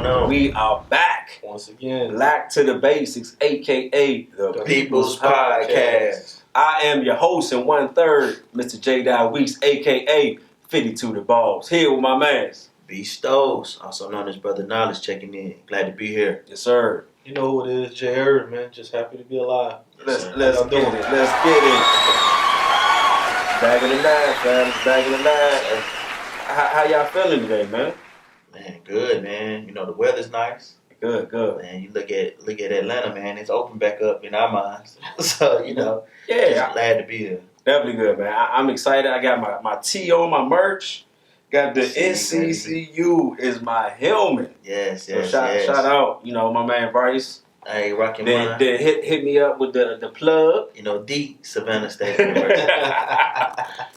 going on? We are back. Once again. Back to the basics, a.k.a. the People's Podcast. I am your host and 1/3, Mr. J. Weeks, a.k.a. 52 The Balls. Here with my mans. B. Stoves, also known as Brother Knowledge, checking in. Glad to be here. Yes, sir. You know who it is, J. Irvin, man. Just happy to be alive. Let's get it. Back in the line, fellas. Back in the line. How y'all feeling today, man? Man, good, man. You know, the weather's nice. Good. Man, you look at Atlanta, man. It's open back up in our minds. So, you know, yeah, just glad to be here. Definitely good, man. I'm excited. I got my T on my merch. Got the NCCU is my helmet. Yes. Shout out, you know, my man Bryce. Hey, rocking mine. Then hit me up with the plug. You know, D. Savannah State University.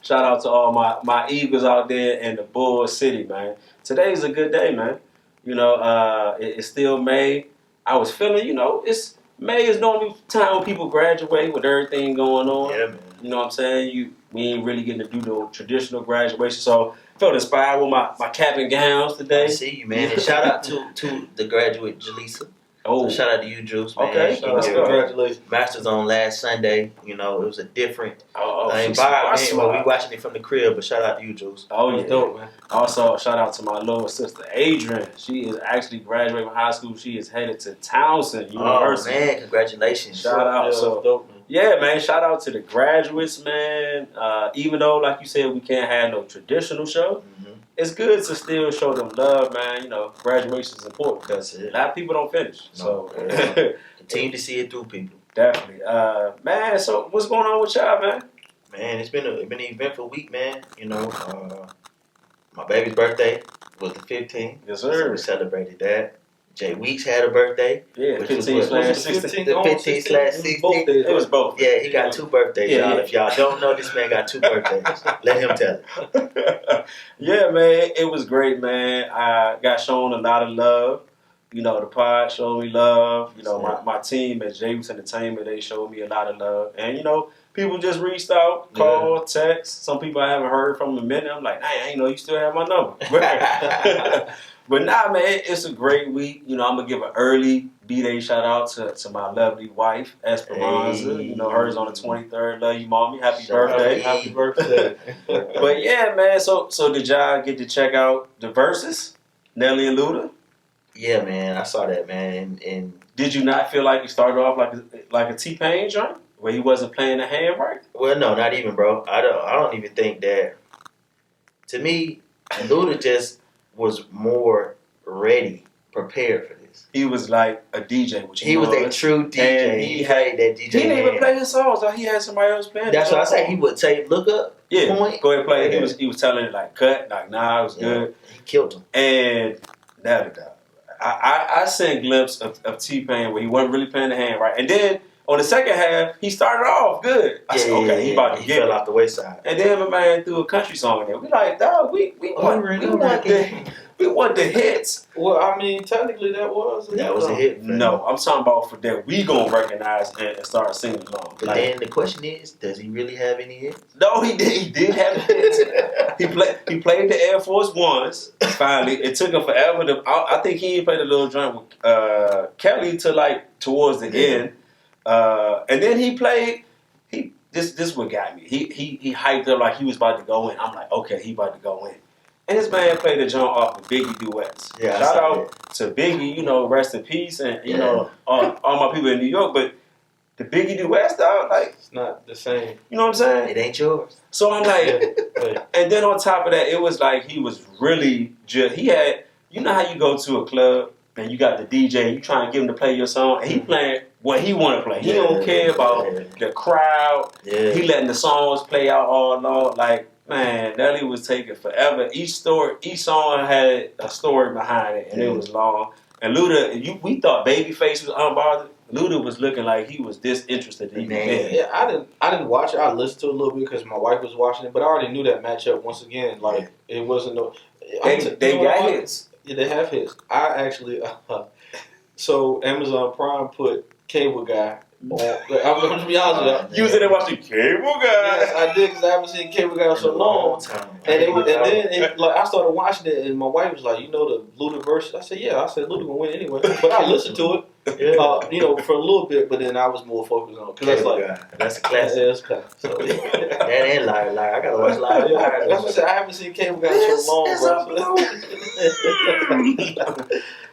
Shout out to all my Eagles out there in the Bull City, man. Today's a good day, man. You know, it's still May. I was feeling, you know, May is normally time when people graduate with everything going on. Yeah, man. You know what I'm saying? We ain't really getting to do the traditional graduation, so I felt inspired with my cap and gowns today. I see you, man. And shout out to the graduate, Jaleesa. Oh, so shout out to you, Juice, man. Okay, congratulations. Masters on last Sunday. You know, it was a different environment. Well, we watching it from the crib, but shout out to you, Juice. Oh, yeah. Dope, man. Also, shout out to my little sister, Adrian. She is actually graduating from high school. She is headed to Townsend University. Oh, man, congratulations. Shout out. Yeah, so, dope, man. Yeah, man, shout out to the graduates, man. Even though, like you said, we can't have no traditional show, it's good to still show them love, man. You know, graduation is important because a lot of people don't finish. So, continue to see it through, people. Definitely. Man, so what's going on with y'all, man? Man, it's been an eventful week, man. You know, my baby's birthday was the 15th. Yes, sir. So we celebrated that. Jay Weeks had a birthday. Yeah, 15/16. The 15/16. It was both. Yeah, he got two birthdays, y'all. Yeah. If y'all don't know, this man got two birthdays. Let him tell it. Yeah, man, it was great, man. I got shown a lot of love. You know, the pod showed me love. You know, my team at James Entertainment, they showed me a lot of love. And, you know, people just reached out, called, text. Some people I haven't heard from in a minute. I'm like, I ain't know you still have my number. But nah, man, it's a great week. You know, I'm going to give an early B-Day shout out to my lovely wife, Esperanza. Hey. You know, hers on the 23rd. Love you, mommy. Happy birthday. Happy birthday. But yeah, man, so did y'all get to check out the Versus, Nelly and Luda? Yeah, man, I saw that, man. And Did you not feel like you started off like a T-Pain joint where he wasn't playing the hand right? well, no, not even, bro. I don't even think that. To me, Luda just was more ready, prepared for this. He was like a DJ, which He was a true DJ. And He had that DJ. He didn't even play his songs. Though. He had somebody else playing. That's what I say. He would say, "Look up, yeah, point." go ahead and play it. Yeah. He was telling it like cut, like nah, it was good. He killed him. And I seen a glimpse of T-Pain where he wasn't really playing the hand right. And then on the second half, he started off good. I said, okay, he about to get fell it. off the wayside. And then my man threw a country song in there. We like, dog, we want the hits. Well, I mean, technically that was a hit. Man. No, I'm talking about for that we gonna recognize and start singing along. But then the question is, does he really have any hits? No, he did. He did have hits. He played the Air Force Ones. Finally, it took him forever to. I think he played a little joint with Kelly to like towards the end, and then he played. This what got me. He hyped up like he was about to go in. I'm like, okay, he about to go in. And this man played the joint off the Biggie duets. Yeah, shout out to Biggie, you know, rest in peace, and you know all my people in New York. But the Biggie duets, dog, like it's not the same. You know what I'm saying? It ain't yours. So I'm like, and then on top of that, it was like he was really just. He had, you know how you go to a club and you got the DJ, you trying to get him to play your song, and he playing what he want to play. He don't care about the crowd. Yeah. He letting the songs play out all along. Like, man, Nelly was taking forever. Each song had a story behind it, and it was long. And Luda, we thought Babyface was unbothered. Luda was looking like he was disinterested in it. Yeah, I didn't watch it. I listened to it a little bit because my wife was watching it, but I already knew that matchup. Once again, like it wasn't no. They got hits. Yeah, they have hits. I actually, so Amazon Prime put Cable Guy I'm gonna be honest with you. You was in there watching Cable Guy. Yes, I did because I haven't seen Cable Guy in so long. time. And then like I started watching it, and my wife was like, "You know the Luda verse?" I said, "Yeah." I said, "Luda gonna win anyway," but I listened to it, for a little bit. But then I was more focused on because that's like that's a classic. Yeah, it's classic. So, That ain't like I gotta watch live. that's what I said. I haven't seen Cable Guy in so long, bro.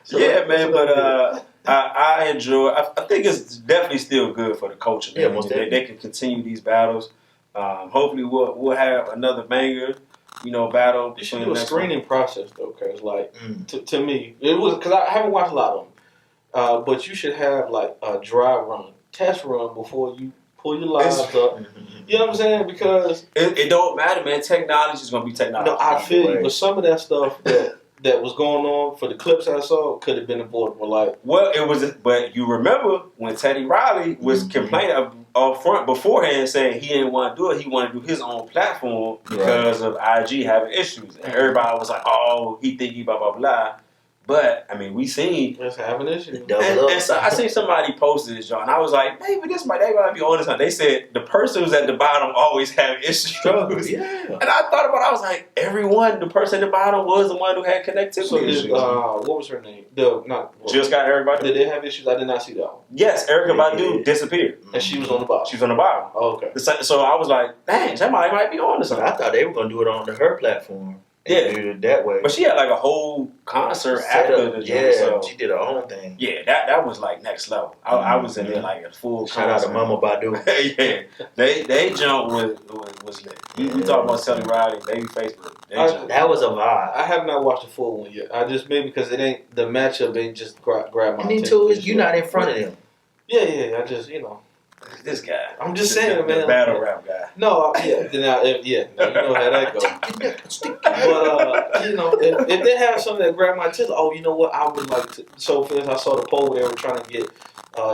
Yeah, man, but I enjoy. I think it's definitely still good for the culture. Man. Yeah, most they can continue these battles. Hopefully, we'll have another banger, battle. You should do a screening process though, because like to me, it was because I haven't watched a lot of them, but you should have like a dry run, test run before you pull your lives up. You know what I'm saying? Because it don't matter, man. Technology is gonna be technology. No, I feel you, but some of that stuff that was going on for the clips I saw could have been avoidable. Like, well, it was, but you remember when Teddy Riley was complaining up front beforehand, saying he didn't want to do it. He wanted to do his own platform because of IG having issues, and everybody was like, "Oh, he think he blah blah blah." But I mean, we seen it's having issues. And so I seen somebody posted this, John, and I was like, maybe they might be on this. They said the person who's at the bottom always have issues. Yeah. And I thought about it. I was like, the person at the bottom was the one who had connectivity So issues. what was her name? Just got Erykah Badu. Did they have issues? I did not see that one. Yes, Erykah Badu disappeared. And she was on the bottom. She was on the bottom. Oh, okay. So I was like, dang, somebody might be on to something. I thought they were gonna do it on her platform. Yeah, do it that way. But she had like a whole concert after the yeah, so she did her own thing. Yeah, that was like next level. I was in there like a full Shout out to Mama Badu. Yeah, they jump was lit. We talking about Teddy Riley, Babyface, but that was a vibe. I have not watched the full one yet. I just maybe because it ain't the matchup ain't just grab my And then attention. too is you're not in front of them. Yeah. I just this guy. I'm just saying, man. The battle rap guy. No, yeah. Now, you know how that goes. But if they have something that grab my attention, you know what? I would like to. So, for instance, I saw the poll where they were trying to get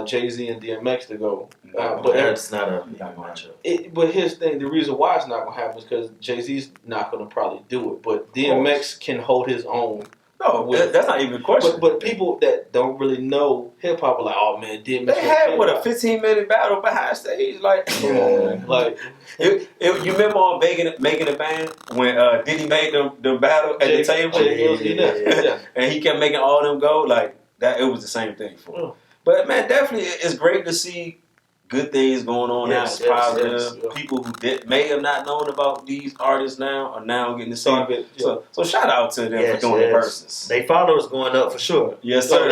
Jay-Z and DMX to go. But that's not a matchup. But here's the thing: the reason why it's not gonna happen is because Jay-Z's not gonna probably do it, but DMX can hold his own. No, that's not even a question. But people that don't really know hip hop are like, "Oh man, DMX." They had a 15-minute battle behind stage, like come on, man. Like you remember on making a band when Diddy made the battle at the table, and he kept making all them go like that. It was the same thing for him. But man, definitely, it's great to see good things going on now. It's positive. Yes. People who may have not known about these artists now are now getting to see it. So shout out to them for doing the verses. They followers going up for sure. Yes, sir.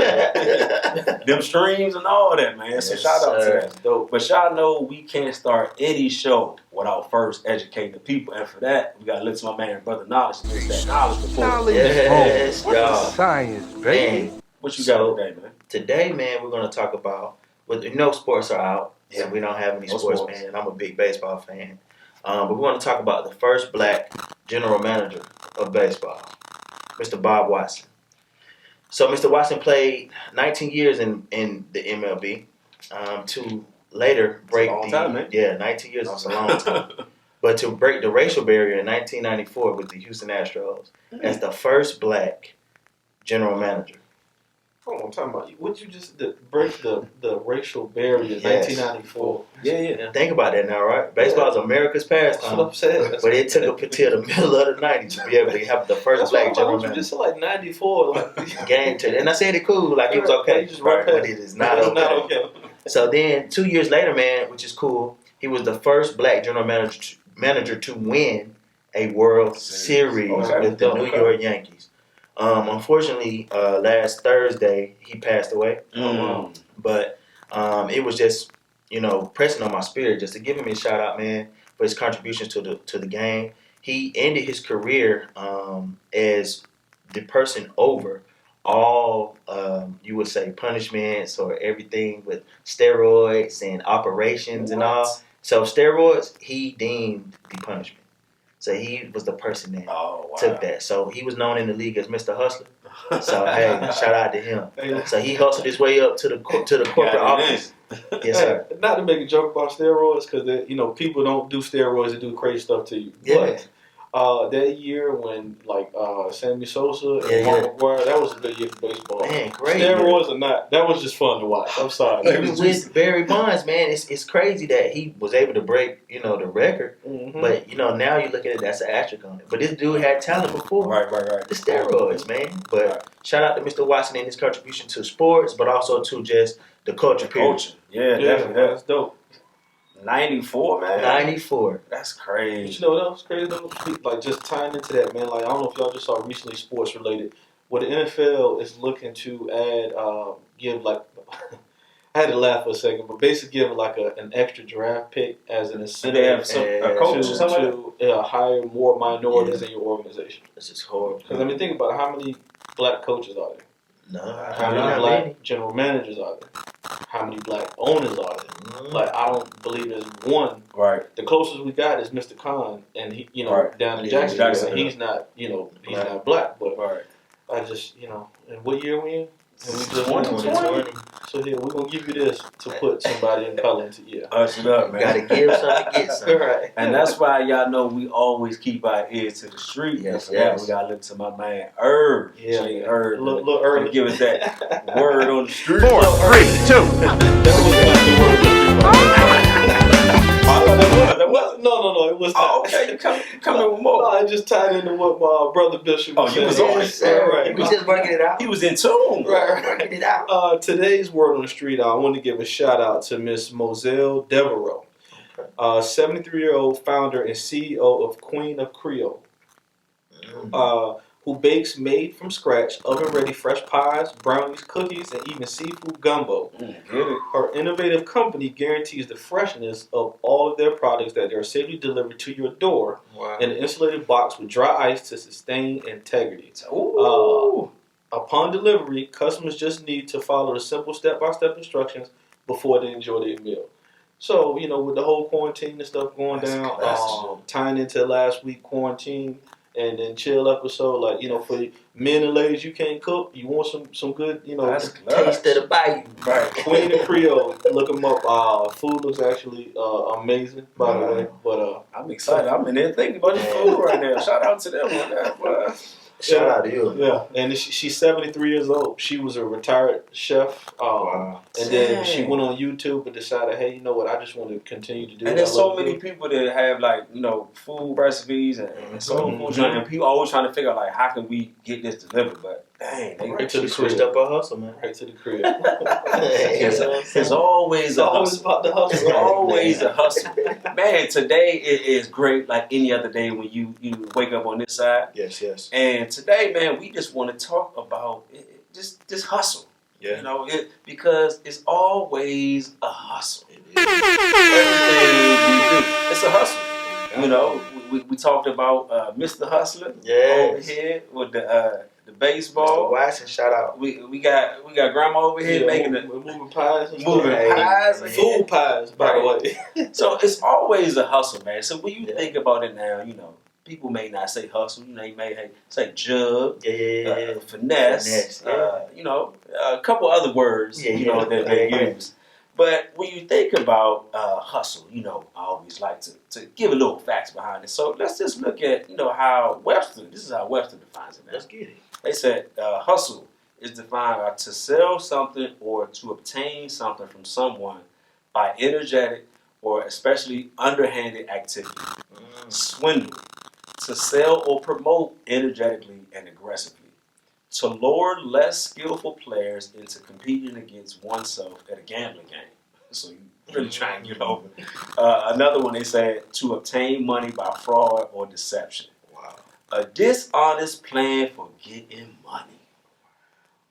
Them streams and all that, man. Yes, so shout out to that. Dope. But y'all know we can't start any show without first educating the people. And for that, we got to listen to my man, Brother Knowledge, to get that knowledge before. Yes, y'all. Science, baby. What you got today, man? Today, man, we're going to talk about, sports are out. Yeah, we don't have any sports, man. I'm a big baseball fan. But we're going to talk about the first black general manager of baseball, Mr. Bob Watson. So Mr. Watson played 19 years in the MLB to later break 19 years is a long time. But to break the racial barrier in 1994 with the Houston Astros as the first black general manager. Hold on, I'm talking about what you just break the racial barrier in 1994. Yeah. Think about that now, right? Baseball is America's pastime. That's what I'm saying. But it took up until the middle of the 90s to be able to have the first black general manager. You just said like 94. Game changer. And I said it cool, like it was okay. But it is not okay. So then 2 years later, man, which is cool, he was the first black general manager to win a World Series with the New York Yankees. Unfortunately, last Thursday he passed away. But it was just, pressing on my spirit just to give him a shout out, man, for his contributions to the game. He ended his career as the person over all, you would say, punishments or everything with steroids and operations and all. So steroids, he deemed the punishment. So he was the person that took that. So he was known in the league as Mr. Hustler. So hey, shout out to him. So he hustled his way up to the corporate office. Yes, sir. Not to make a joke about steroids, because people don't do steroids and do crazy stuff to you. Yeah. That year when Sammy Sosa and Yeah. Mark McGwire, that was a good year for baseball. Man, great. Steroids or not, that was just fun to watch. I'm sorry. Even with Barry Bonds, man, it's crazy that he was able to break, the record. Mm-hmm. But, now you look at it, that's an asterisk on it. But this dude had talent before. Right. The steroids, man. But shout out to Mr. Watson and his contribution to sports, but also to just the culture period. Yeah, definitely. That's dope. 94, man. 94. That's crazy. You know what else crazy though? Like just tying into that, man. Like I don't know if y'all just saw recently sports related. Where the NFL is looking to add, give like, I had to laugh for a second, but basically give like an extra draft pick as an incentive a coach or something to hire more minorities in your organization. This is horrible. Because I mean, think about it, how many black coaches are there? No, How many black general managers are there? How many black owners are there? Mm-hmm. Like I don't believe there's one. Right. The closest we got is Mr. Khan, and he, down in Yeah, Jacksonville. He's not, he's not black, but I just, and what year we in? And we just 2020. So here we're gonna give you this to put somebody in color into Hush it up, man. Gotta give something to get something. Right. And that's why y'all know we always keep our ears to the street. Yes, We yes. gotta look to my man Irv. Yeah, Jay man. Irv. Little early. Give us that word on the street. 4, 3, 2. That was no, it was not. Oh, okay. You come in with more. No, I just tied into what my brother Bishop was you saying. was on it. Right. He was just working it out. He was in tune. Right. Working it out. Today's word on the street, I want to give a shout out to Miss Moselle Devereaux, 73-year-old founder and CEO of Queen of Creole, who bakes made from scratch, oven-ready fresh pies, brownies, cookies, and even seafood gumbo. Get it. Her innovative company guarantees the freshness of all of their products that are safely delivered to your door Wow. in an insulated box with dry ice to sustain integrity. Ooh. Upon delivery, customers just need to follow the simple step-by-step instructions before they enjoy their meal. So, with the whole quarantine and stuff going That's down, classic. tying into last week quarantine and then chill episode, for men and ladies, you can't cook, you want some good, That's Taste of the bayou. Right. Queen of Creole, look them up. Food looks actually amazing, by the way. But I'm excited. I'm in there thinking about the food right now. Shout out to them on that, boy. Shout out to you. yeah, and she's 73 years old. She was a retired chef, Wow. and then she went on YouTube and decided, hey, you know what? I just want to continue to do. And what there's I so love to many do. people that have food recipes and soul food, and people always trying to figure out how can we get this delivered. But dang, they Right to the Switched crib. up our hustle, man. Right to the crib. it's always a hustle. about the hustle. It's always a hustle. Man, today it is great like any other day when you wake up on this side. Yes. And today, man, we just want to talk about just hustle. Yeah. Because it's always a hustle. It Everything we do, it's a hustle. We talked about Mr. Hustler Yes. over here with the baseball. Mr. Watson, shout out. We got grandma over here making the we're moving pies. And moving stuff. pies. And Food pies, by the way. So it's always a hustle, man. So when you think about it now, people may not say hustle. They may say jug, Yeah. finesse. Finesse, A couple other words. That they use. But when you think about hustle, I always like to give a little facts behind it. So let's just look at how Webster. This is how Webster defines it. Man. Let's get it. They said hustle is defined by to sell something or to obtain something from someone by energetic or especially underhanded activity. Swindle, to sell or promote energetically and aggressively. To lure less skillful players into competing against oneself at a gambling game. So you really try and get over. Another one they said to obtain money by fraud or deception. Wow. A dishonest plan for getting money.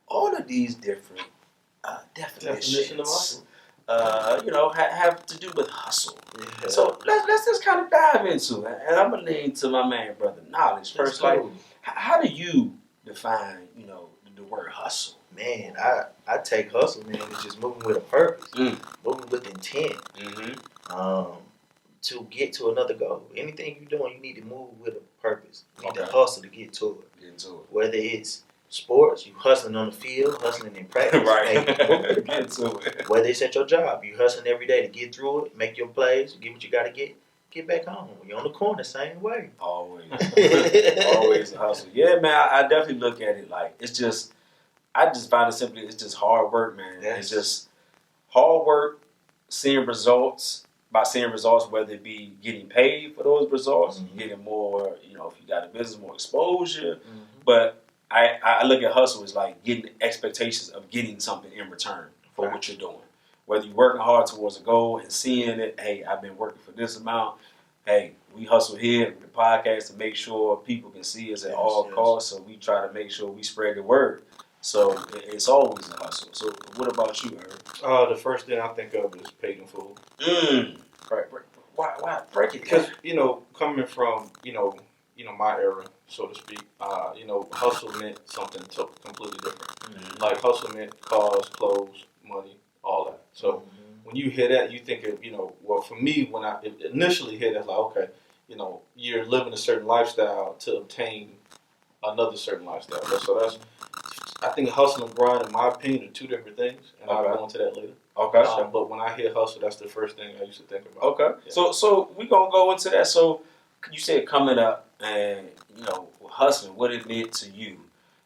All of these different definitions, have to do with hustle. Yeah. So let's just kind of dive into it. And I'm gonna lean to my man, brother Knowledge first. Like, how do you define, the word hustle? Man, I take hustle, man. It's just moving with a purpose, moving with intent. To get to another goal. Anything you're doing, you need to move with a purpose. You need to hustle to get to it. Whether it's sports, you hustling on the field, hustling in practice. Right. Get to it. Whether it's at your job, you hustling every day to get through it, make your plays, get what you got to get. get back home. You're on the corner, same way. Always. Always a hustle. Yeah, man, I definitely look at it like it's just, I just find it simply, it's just hard work, man. Yes. It's just hard work, seeing results. By seeing results, whether it be getting paid for those results, getting more, if you got a business, more exposure. But I look at hustle as like getting expectations of getting something in return for what you're doing. Whether you're working hard towards a goal and seeing it, hey, I've been working for this amount. Hey, we hustle here with the podcast to make sure people can see us at all costs. So we try to make sure we spread the word. So it's always a hustle. So what about you, Eric? The first thing I think of is paid in full. Right. Why break it? Because coming from my era, so to speak, hustle meant something completely different. Like hustle meant cars, clothes, money, all that. So when you hear that, you think of well, for me, when I initially hear that, like okay, you're living a certain lifestyle to obtain another certain lifestyle. So I think hustle and grind, in my opinion, are two different things, and I'll go into that later. Okay. But when I hear hustle, that's the first thing I used to think about. Okay. Yeah. So we gonna go into that. So you said coming up and hustling, what it meant to you.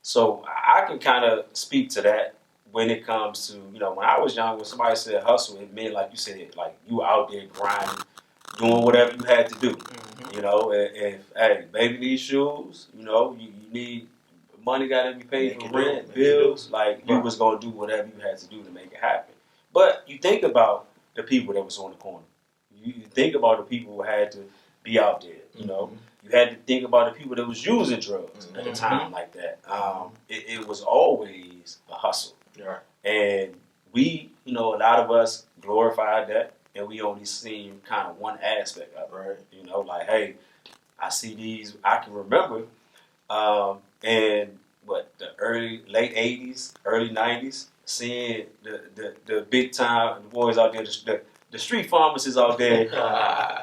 So I can kind of speak to that when it comes to when I was young, when somebody said hustle, it meant like you said, like you were out there grinding, doing whatever you had to do. If hey, baby needs shoes, you need money, got to be paid for rent, bills. Like you was gonna do whatever you had to do to make it happen. But you think about the people that was on the corner. You think about the people who had to be out there. You had to think about the people that was using drugs at a time like that. It was always a hustle. Right. And we, a lot of us glorified that, and we only seen kind of one aspect of it. Right. Like, hey, I see these. I can remember, and the late 80s, early 90s, seeing the big time the boys out there, the street pharmacists out there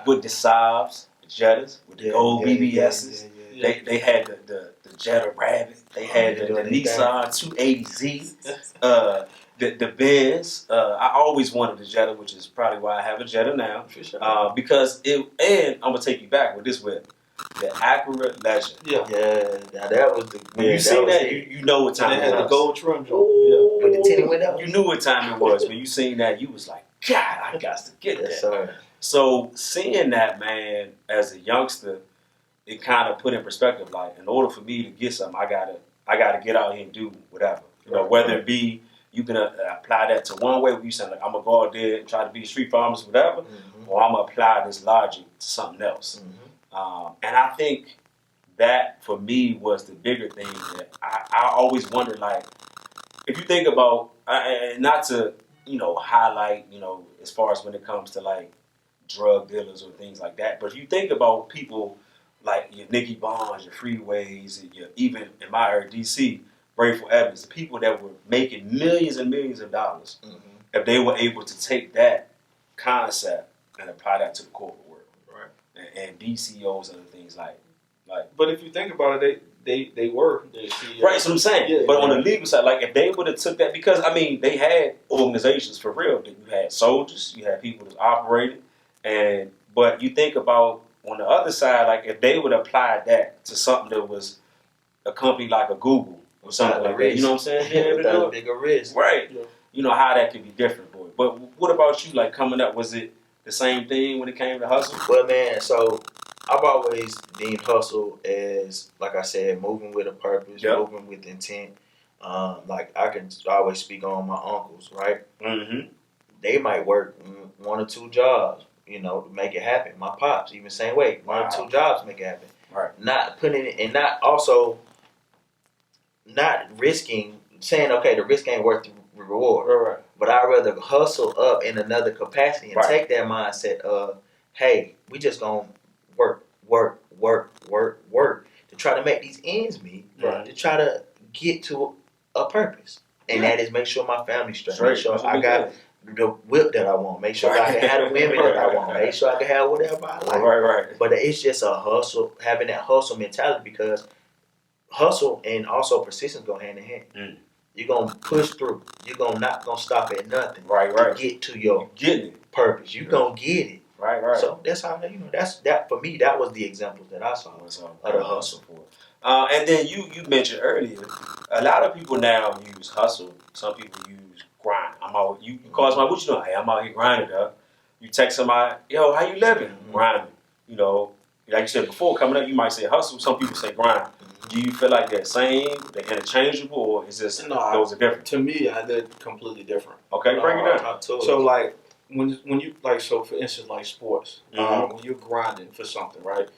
with the Saabs, the Jettas, with the gold BBSs. They had the Jetta Rabbit. They had the Nissan 280Z. The Benz. I always wanted the Jetta, which is probably why I have a Jetta now. For sure. Because and I'm gonna take you back with this whip. The Acura Legend. Now that was the. When you seen that, you know what time it was. The gold trim joint. With the tinted window. You knew what time it was. When you seen that, you was like, God, I got to get that. Sir. So seeing that, man, as a youngster, it kind of put in perspective. Like, in order for me to get something, I gotta get out here and do whatever. Whether it be you can apply that to one way where you say like I'm gonna go out there and try to be a street pharmacist, whatever, or I'm gonna apply this logic to something else. And I think that for me was the bigger thing that I always wondered, like, if you think about, not to, highlight, as far as when it comes to like drug dealers or things like that, but if you think about people like your Nicky Bonds, your Freeways, even in my area, DC, Grateful Evans, the people that were making millions and millions of dollars, if they were able to take that concept and apply that to the corporate world. And BCOs and things like. But if you think about it, they were the CEOs. Right, that's what I'm saying. But on the legal side, like if they would have took that, because I mean they had organizations for real. You had soldiers, you had people that operated, but you think about on the other side, like if they would apply that to something that was a company like a Google or something like that, you know what I'm saying? Being able to do a bigger risk, right? Yeah. How that could be different, boy. But what about you? Like coming up, was it the same thing when it came to hustle? Well, man, so I've always deemed hustle as, like I said, moving with a purpose, moving with intent. Like I can always speak on my uncles, right? They might work 1 or 2 jobs, to make it happen. My pops, even same way, 1 or 2 jobs to make it happen. Right. Not putting it, and not risking, saying, okay, the risk ain't worth the reward. Right. But I'd rather hustle up in another capacity and take that mindset of, hey, we just gonna work to try to make these ends meet, to try to get to a purpose. And that is make sure my family's straight. Make sure I got the whip that I want. Make sure I can have the women that I want. Make sure I can have whatever I like. Right. But it's just a hustle, having that hustle mentality, because hustle and also persistence go hand in hand. You're gonna push through. You're not gonna stop at nothing. Right. To get to your purpose. You're gonna get it. Right. So that's how that for me. That was the example that I saw of the hustle. And then you mentioned earlier, a lot of people now use hustle. Some people use grind. I'm out. You call somebody, what you doing? Hey, I'm out here grinding up. You text somebody, yo, how you living? Grinding. You know, like you said before, coming up, you might say hustle. Some people say grind. Do you feel like they're same, they're interchangeable, or is this those are different? To me, they're completely different. Okay, break it down. So like when you like, so for instance, like sports, when you're grinding for something, right?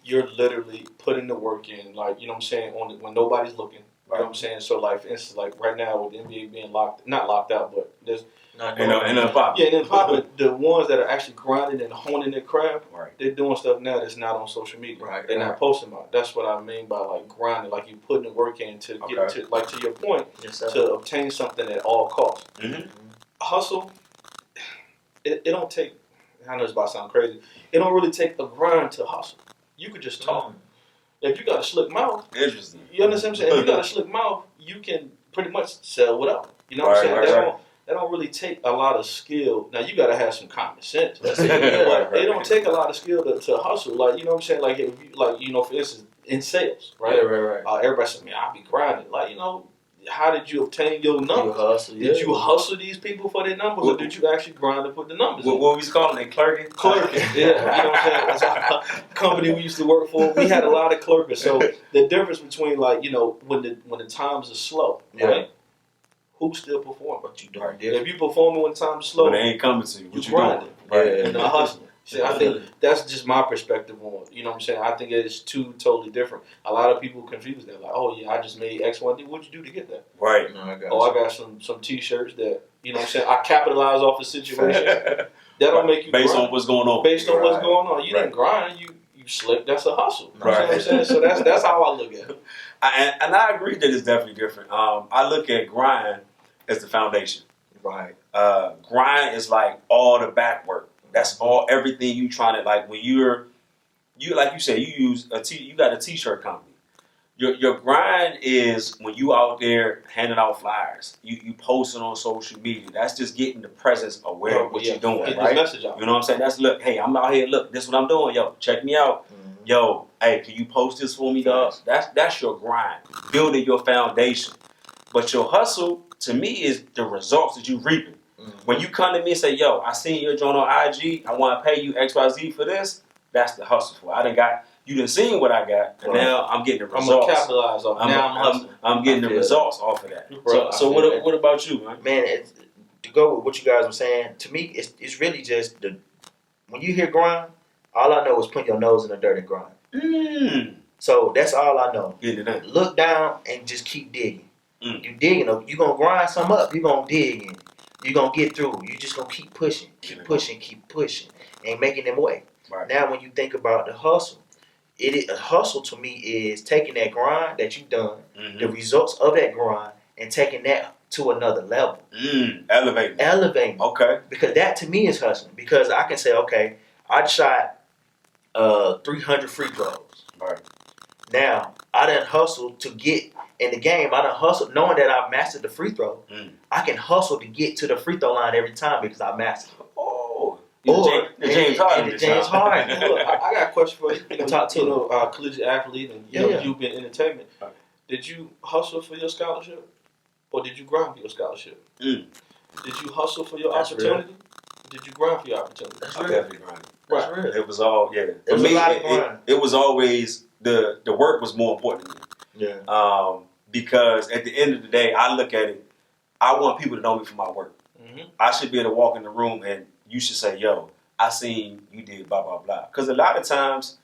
You're literally putting the work in, like, you know what I'm saying, when nobody's looking. You know what I'm saying? So like for instance, like right now with the NBA being not locked out, but there's pop. Yeah, and then pop. But the ones that are actually grinding and honing their craft, right, they're doing stuff now that's not on social media. Right, they're not posting about. That's what I mean by like grinding. Like you putting the work in to get to, like, to your point, to obtain something at all costs. Hustle. It don't take. I know it's about to sound crazy. It don't really take a grind to hustle. You could just talk. If you got a slick mouth, interesting. You understand what I'm saying? If you got a slick mouth, you can pretty much sell whatever. You know what I'm saying? That don't really take a lot of skill. Now you got to have some common sense. That's it. But it don't take a lot of skill to hustle. Like, you know what I'm saying? Like if you, like, you know, for instance, in sales, right? Everybody says, man, I be grinding. Like, you know, how did you obtain your numbers? Did you hustle these people for their numbers, or did you actually grind and put the numbers in? What we calling it, clerking? Clerking, yeah. You know what I'm saying? That's our company we used to work for. We had a lot of clerkers. So the difference between, like, you know, when the times are slow, right? Who's still performing? What you doing? If you performing when times are slow, when they ain't coming to you, you grinding. Right. You know, hustling. See, I think that's just my perspective on, you know what I'm saying? I think it's two totally different. A lot of people confuse that. Like, oh, yeah, I just made X, Y, D. What'd you do to get that? Right. No, I got some T-shirts that, you know what I'm saying, I capitalize off the situation. That'll make you based grind. on what's going on. Based on what's going on. You didn't grind. You slick. That's a hustle. You know what I'm saying? So that's how I look at it. And I agree that it's definitely different. I look at grind as the foundation. Right. Grind is like all the back work. That's all, everything you trying to, like, when you like you said, you got a T-shirt company. Your grind is when you out there handing out flyers. You posting on social media. That's just getting the presence aware of what you're doing, get right? the message out. You know what I'm saying? That's, look, hey, I'm out here. Look, this is what I'm doing. Yo, check me out. Yo, hey, can you post this for me, dog? That's your grind, building your foundation. But your hustle, to me, is the results that you reaping. When you come to me and say, yo, I seen your joint on IG, I want to pay you XYZ for this, that's the hustle for it. You done seen what I got, and now I'm getting the results. I'm going to capitalize off it. I'm getting the results off of that. So what about you, man? Man, to go with what you guys were saying, to me, it's really just when you hear grind, all I know is putting your nose in the dirt and grind. So that's all I know. Look down and just keep digging. You digging, you're going to grind some up, you're going to dig in. You're going to get through. You're just going to keep pushing, and making them way. Right. Now, when you think about the hustle, a hustle to me is taking that grind that you've done, the results of that grind, and taking that to another level. Elevating. Okay. Because that to me is hustling. Because I can say, okay, I shot 300 free throws. Right. Now, I done hustled to get in the game. I done hustled knowing that I've mastered the free throw. I can hustle to get to the free throw line every time because I mastered it. Oh. The James Harden. Look, I got a question for you. You collegiate athlete, and you've been in entertainment. Did you hustle for your scholarship, or did you grind for your scholarship? Did you hustle for your opportunity? Real. Did you grind for your opportunity? I definitely grinded. That's real. It was all It was a lot of grind. It was always the work was more important to me. Yeah. Because at the end of the day, I look at it. I want people to know me for my work. I should be able to walk in the room and you should say, yo, I seen you did blah, blah, blah. Because a lot of times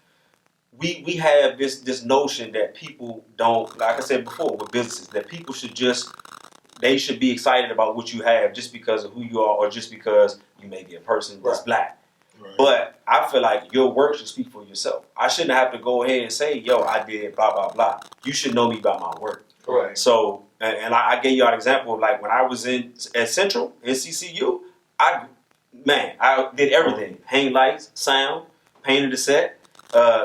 we have this notion that people don't, like I said before with businesses, that people should be excited about what you have just because of who you are or just because you may be a person that's black. Right. But I feel like your work should speak for yourself. I shouldn't have to go ahead and say, yo, I did blah, blah, blah. You should know me by my work. Right. So, and I gave you an example of like when I was at Central, NCCU, I did everything. Hang lights, sound, painted the set,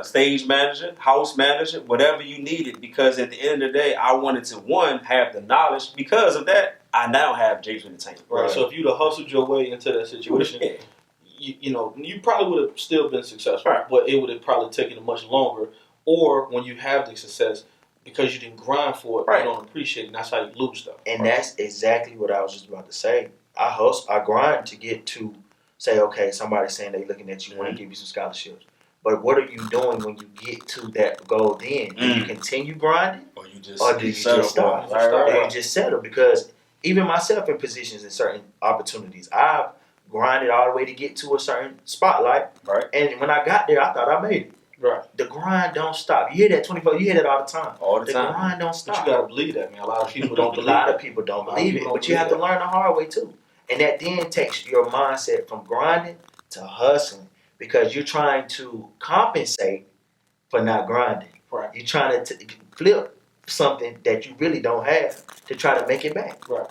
stage manager, house manager, whatever you needed. Because at the end of the day, I wanted to, one, have the knowledge. Because of that, I now have James Entertainment. Right. So if you'd have hustled your way into that situation, you probably would have still been successful, right. but it would have probably taken much longer. Or when you have the success, because you didn't grind for it, right. you don't appreciate it, and that's how you lose stuff. And that's exactly what I was just about to say. I hustle, I grind to get to say, okay, somebody's saying they looking at you, want to give you some scholarships. But what are you doing when you get to that goal then? Do you continue grinding? Or do you just stop? Or you just settle? Because even myself in positions in certain opportunities, I've grinded all the way to get to a certain spotlight. Right. And when I got there, I thought I made it. Right. The grind don't stop. You hear that 24. You hear that all the time. All the time. The grind don't stop. But you gotta believe that, man. A lot of people don't believe it. A lot that. of people don't believe it. But you have to learn the hard way too. And that then takes your mindset from grinding to hustling, because you're trying to compensate for not grinding. Right. You're trying to flip something that you really don't have to try to make it back. Right.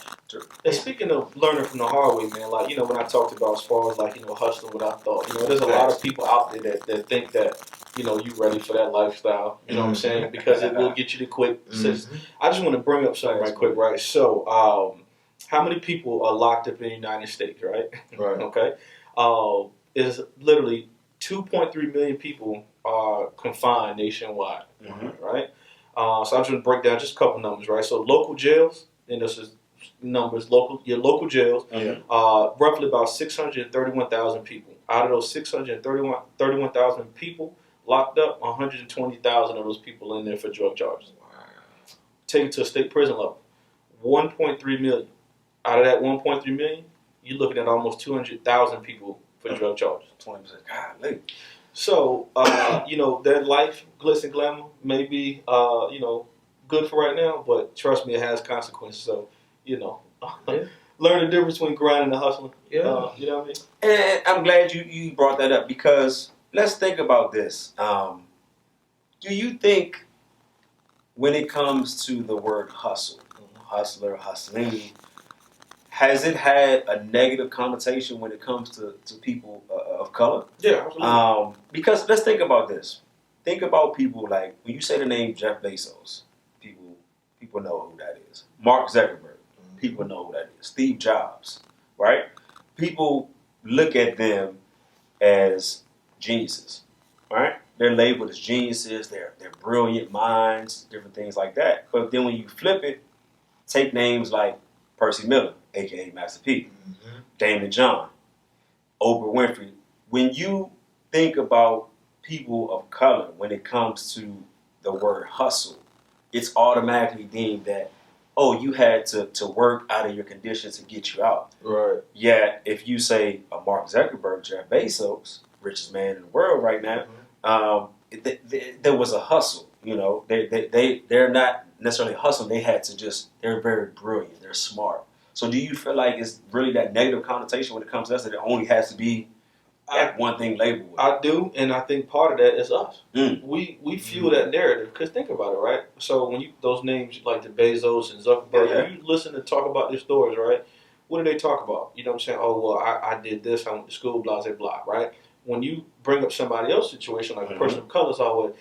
And speaking of learning from the hard way, man, like, when I talked about as far as like, hustling what I thought, there's a lot of people out there that think that, you ready for that lifestyle. You know what I'm saying? Because it will get you the quick. I just want to bring up something right quick, right? So, how many people are locked up in the United States, right? Right. Okay. Is literally 2.3 million people are confined nationwide, right? So I'm just going to break down just a couple numbers, right? So local jails, and this is numbers, your local jails, roughly about 631,000 people. Out of those 631,000 people locked up, 120,000 of those people in there for drug charges. Wow. Take it to a state prison level, 1.3 million. Out of that 1.3 million, you're looking at almost 200,000 people for drug charges. 20%. God, so, that life, glitz and glamour, may be, good for right now, but trust me, it has consequences. So, learn the difference between grinding and hustling. Yeah. You know what I mean? And I'm glad you brought that up, because let's think about this. Do you think when it comes to the word hustle, hustler, hustling, has it had a negative connotation when it comes to people of color? Yeah, absolutely. Because let's think about this. Think about people like, when you say the name Jeff Bezos, people know who that is. Mark Zuckerberg, people know who that is. Steve Jobs, right? People look at them as geniuses, right? They're labeled as geniuses. They're brilliant minds, different things like that. But then when you flip it, take names like Percy Miller, a.k.a. Master P, Damon John, Oprah Winfrey. When you think about people of color, when it comes to the word hustle, it's automatically deemed that, you had to work out of your conditions to get you out. Right. Yet, if you say a Mark Zuckerberg, Jeff Bezos, richest man in the world right now, there was a hustle. They're not necessarily hustling. They're very brilliant. They're smart. So do you feel like it's really that negative connotation when it comes to us, that it only has to be that one thing labeled with? I do, and I think part of that is us. We fuel that narrative, because think about it, right? So when those names like the Bezos and Zuckerberg, when you listen to talk about their stories, right? What do they talk about? You know what I'm saying? Oh, well, I did this, I went to school, blah, blah, blah, right? When you bring up somebody else's situation, like a person of color, it's always,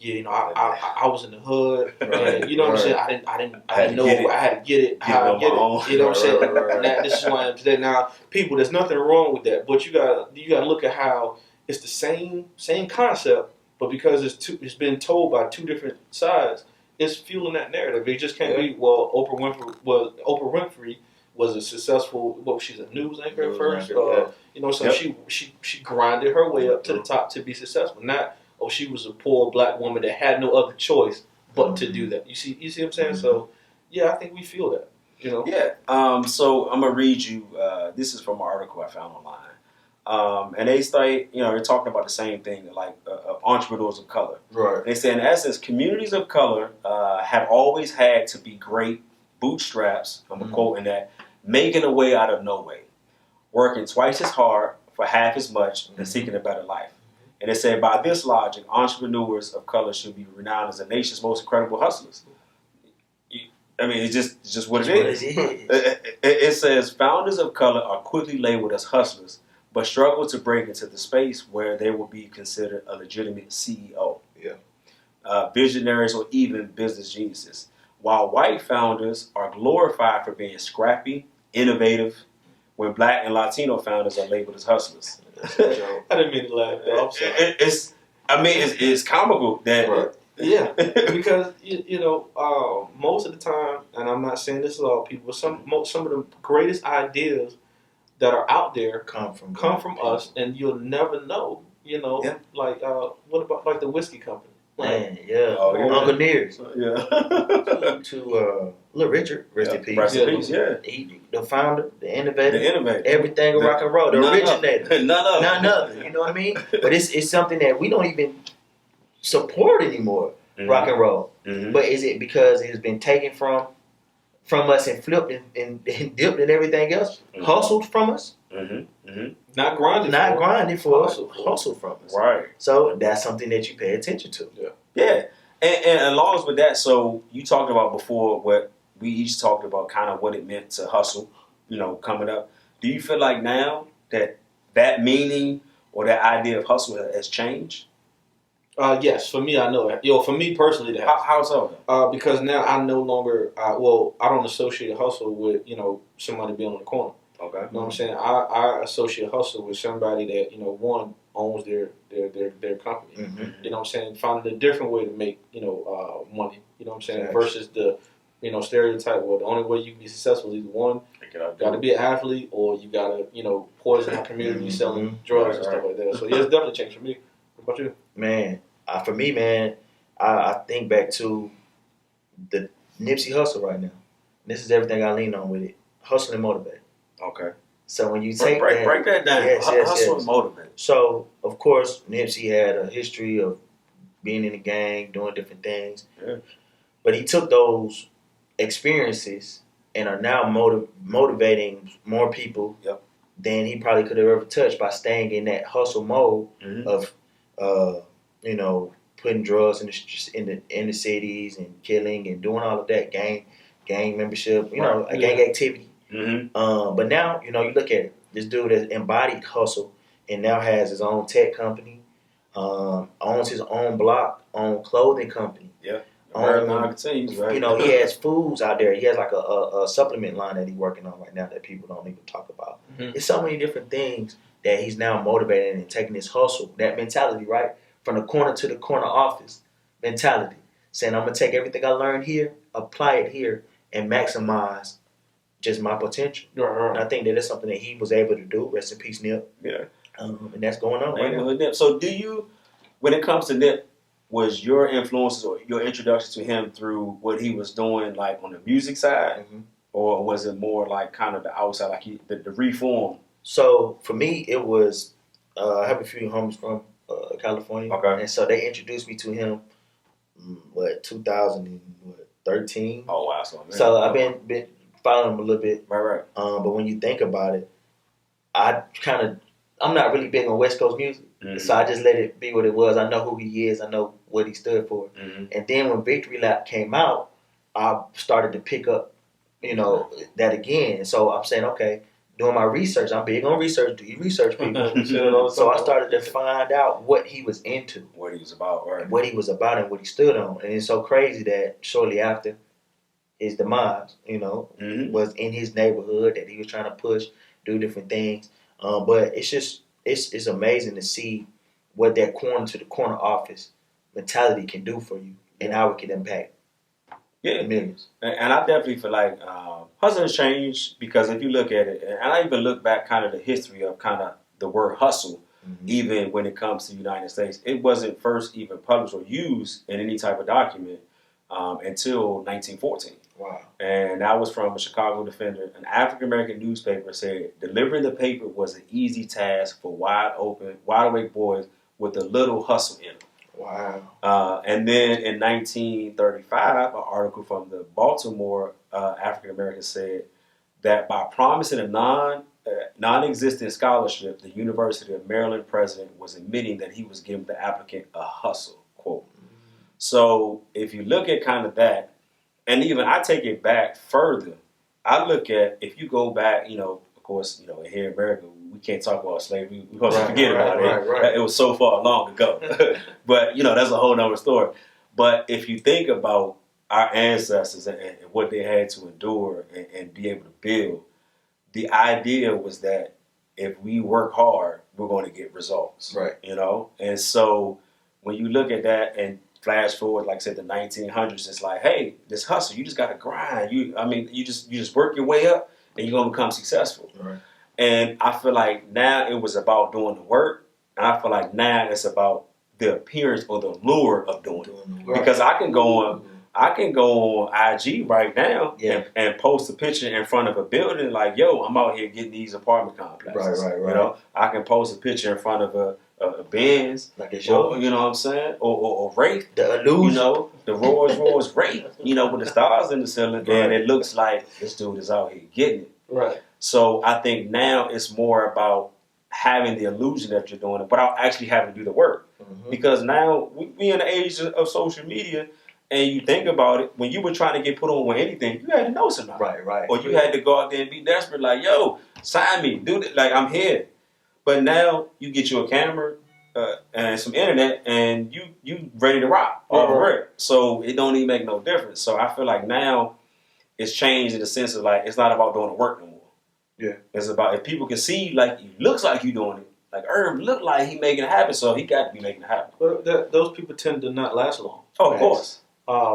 I was in the hood, and, you know what I'm saying? I didn't know I had to get it, how I get it. You know what I'm saying? Now, this is why I'm today. Now, people, there's nothing wrong with that, but you gotta look at how it's the same concept, but because it's been told by two different sides, it's fueling that narrative. It just can't be, well, Oprah Winfrey was a successful, she's a news anchor at first, so she grinded her way up to the top to be successful. Not, she was a poor black woman that had no other choice but to do that. You see what I'm saying? So, I think we feel that. Yeah. So I'm gonna read you. This is from an article I found online, and they say, they're talking about the same thing, like entrepreneurs of color. Right. They say, in essence, communities of color have always had to be great bootstraps. I'm quoting that, making a way out of no way, working twice as hard for half as much, and seeking a better life. And they said, by this logic, entrepreneurs of color should be renowned as the nation's most incredible hustlers. It's just what it is. It says, founders of color are quickly labeled as hustlers, but struggle to break into the space where they will be considered a legitimate CEO, visionaries, or even business geniuses. While white founders are glorified for being scrappy, innovative, when Black and Latino founders are labeled as hustlers. I didn't mean to laugh. It's comical that. Right. Yeah, because most of the time, and I'm not saying this is all people, some of the greatest ideas that are out there come from us, and you'll never know. Like what about like the whiskey company? Man, yeah. Uncle Nears. Yeah. to Little Richard, rest in peace. Rest in peace, yeah. He, the founder, the innovator, everything of rock and roll, the originator. None other. You know what I mean? But it's something that we don't even support anymore, rock and roll. Mm-hmm. But is it because it has been taken from us and flipped and dipped and everything else, hustled from us? Mm-hmm. Mm-hmm. Not grinded for us, hustled from us. Right. So that's something that you pay attention to. Yeah. And along with that, so you talked about before what we each talked about, kind of what it meant to hustle, coming up. Do you feel like now that meaning or that idea of hustle has changed? Yes, for me, I know it. For me personally, that how so? Because now I no longer, I don't associate hustle with somebody being on the corner. Okay. You know what I'm saying? I associate hustle with somebody that one owns their company. Mm-hmm. You know what I'm saying? Finding a different way to make money. You know what I'm saying? Yes. Versus the stereotype. Well, the only way you can be successful is either one, got to be an athlete, or you got to poison our community selling drugs and stuff like that. So yeah, it's definitely changed for me. What about you? Man, for me, man, I think back to the Nipsey Hussle right now. This is everything I lean on with it. Hustle and motivate. Okay. So when you take break that down. Hustle and motivate. So of course Nipsey had a history of being in the gang, doing different things. Yeah. But he took those experiences and are now motivating more people than he probably could have ever touched by staying in that hustle mode of putting drugs in the cities and killing and doing all of that gang membership, gang activity. Mm-hmm. But now, you look at it. This dude has embodied hustle and now has his own tech company, owns his own block, own clothing company. Yeah. He has foods out there. He has like a supplement line that he's working on right now that people don't even talk about. Mm-hmm. It's so many different things that he's now motivating and taking his hustle, that mentality, right? From the corner to the corner office mentality. Saying, I'm going to take everything I learned here, apply it here, and maximize just my potential. Right. And I think that is something that he was able to do. Rest in peace, Nip. Yeah. And that's going on right now. Nip. So do you, when it comes to Nip, was your influences or your introduction to him through what he was doing like on the music side? Mm-hmm. Or was it more like kind of the outside, like the reform? So for me, it was, I have a few homies from California. Okay. And so they introduced me to him, 2013. Oh, wow. So I've been following him a little bit. Right. But when you think about it, I'm not really big on West Coast music. Mm-hmm. So I just let it be what it was. I know who he is. I know what he stood for. Mm-hmm. And then when Victory Lap came out, I started to pick up, that again. So I'm saying, okay, doing my research. I'm big on research. Do you research people? So I started to find out what he was into. What he was about, right. What he was about and what he stood on. And it's so crazy that shortly after his demise, was in his neighborhood that he was trying to push, do different things. But it's just, it's amazing to see what that corner to the corner office mentality can do for you and how it can impact millions. And I definitely feel like hustle has changed because if you look at it, and I even look back kind of the history of kind of the word hustle, even when it comes to the United States, it wasn't first even published or used in any type of document until 1914. Wow. And that was from a Chicago Defender. An African-American newspaper said delivering the paper was an easy task for wide awake boys with a little hustle in them. Wow. And then in 1935, an article from the Baltimore African-American said that by promising a non-existent scholarship, the University of Maryland president was admitting that he was giving the applicant a hustle, quote. So if you look at kind of that, and even I take it back further, I look at, if you go back, of course, here in America, we can't talk about slavery. We're supposed to forget about it. Right. It was so far long ago. But, that's a whole nother story. But if you think about our ancestors and what they had to endure and be able to build, the idea was that if we work hard, we're going to get results. Right. You know? And so when you look at that and flash forward, like I said, the 1900s, it's like, hey, this hustle, you just got to grind. You just work your way up and you're going to become successful. Right. And I feel like now it was about doing the work. And I feel like now it's about the appearance or the lure of doing it. Because I can go on IG right now and post a picture in front of a building like, yo, I'm out here getting these apartment complexes. Right. You know, I can post a picture in front of a Benz, like it's or, you know what I'm saying, or Wraith, the illusion, you know, the Rolls Wraith, you know, with the stars in the ceiling, and it looks like this dude is out here getting it. Right. So I think now it's more about having the illusion that you're doing it without actually having to do the work. Mm-hmm. Because now we in the age of social media, and you think about it, when you were trying to get put on with anything, you had to know somebody. Right. Or you had to go out there and be desperate, like, yo, sign me, do this, like, I'm here. But now you get you a camera and some internet, and you ready to rock off the rip. So it don't even make no difference. So I feel like now it's changed in the sense of, like, it's not about doing the work no more. Yeah. It's about if people can see, like, it looks like you doing it. Like, Herb looked like he making it happen, so he got to be making it happen. But those people tend to not last long. Oh, of course.